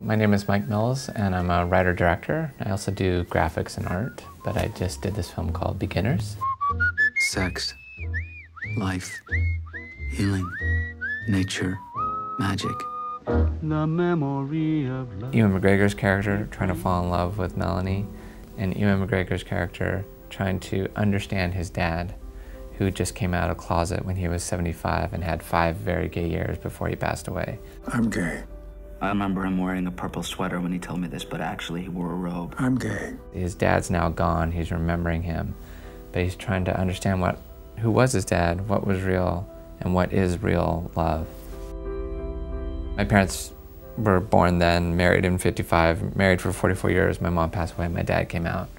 My name is Mike Mills, and I'm a writer-director. I also do graphics and art, but I just did this film called Beginners. Sex, life, healing, nature, magic. The memory of love. Ewan Mcregor's character trying to fall in love with Melanie, and Ewan McGregor's character trying to understand his dad, who just came out of the closet when he was 75 and had 5 very gay years before he passed away. I'm gay. I remember him wearing a purple sweater when he told me this, but actually he wore a robe. I'm gay. His dad's now gone, he's remembering him, but he's trying to understand who was his dad, what was real, and what is real love. My parents were born then, married in 55, married for 44 years. My mom passed away, my dad came out.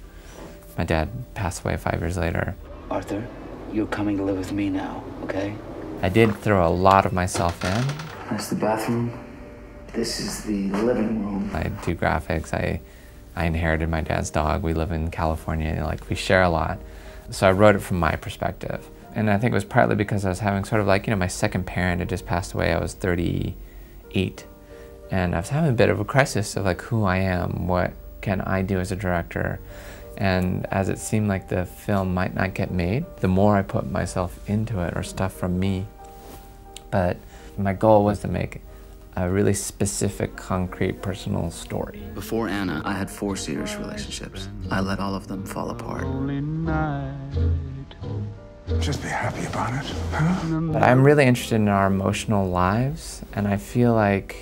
My dad passed away 5 years later. Arthur, you're coming to live with me now, okay? I did throw a lot of myself in. That's the bathroom. This is the living room. I do graphics. I inherited my dad's dog. We live in California, like we share a lot. So I wrote it from my perspective. And I think it was partly because I was having sort of like, my second parent had just passed away. I was 38. And I was having a bit of a crisis of like who I am, what can I do as a director? And as it seemed like the film might not get made, the more I put myself into it or stuff from me. But my goal was to make a really specific, concrete, personal story. Before Anna, I had 4 serious relationships. I let all of them fall apart. Just be happy about it, huh? But I'm really interested in our emotional lives, and I feel like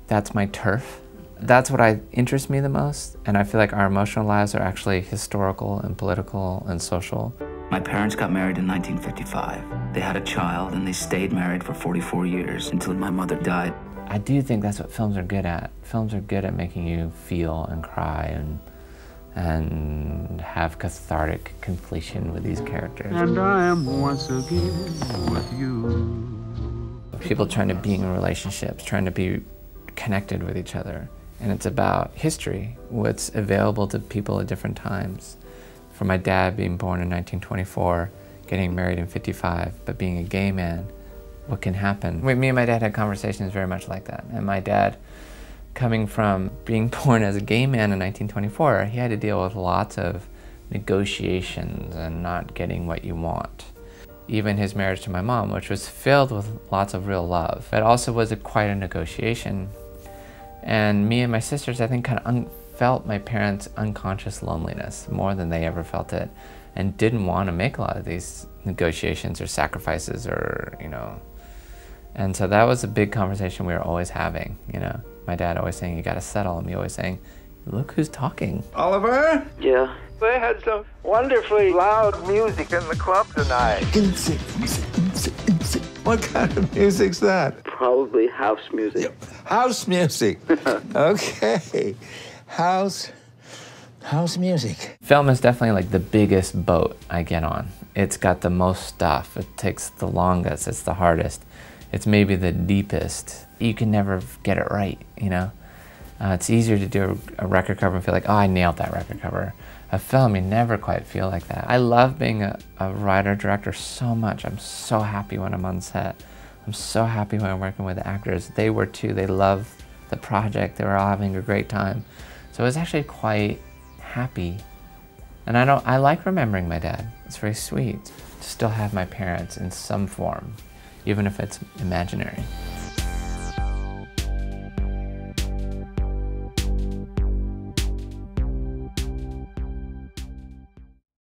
that's my turf. That's what interests me the most, and I feel like our emotional lives are actually historical and political and social. My parents got married in 1955. They had a child, and they stayed married for 44 years until my mother died. I do think that's what films are good at. Films are good at making you feel and cry and have cathartic completion with these characters. And I am once again with you. People trying to be in relationships, trying to be connected with each other. And it's about history, what's available to people at different times. For my dad being born in 1924, getting married in 55, but being a gay man, what can happen? Me and my dad had conversations very much like that. And my dad, coming from being born as a gay man in 1924, he had to deal with lots of negotiations and not getting what you want. Even his marriage to my mom, which was filled with lots of real love, it also was quite a negotiation. And me and my sisters, I think, kind of felt my parents' unconscious loneliness more than they ever felt it, and didn't want to make a lot of these negotiations or sacrifices or, And so that was a big conversation we were always having, My dad always saying, you got to settle, and me always saying, look who's talking. Oliver? Yeah? They had some wonderfully loud music in the club tonight. What kind of music's that? Probably house music. House music. Okay. House music. Film is definitely like the biggest boat I get on. It's got the most stuff. It takes the longest. It's the hardest. It's maybe the deepest. You can never get it right, It's easier to do a record cover and feel like, oh, I nailed that record cover. A film, you never quite feel like that. I love being a writer-director so much. I'm so happy when I'm on set. I'm so happy when I'm working with the actors. They were too. They loved the project. They were all having a great time. So it was actually quite happy. And I like remembering my dad. It's very sweet to still have my parents in some form, even if it's imaginary.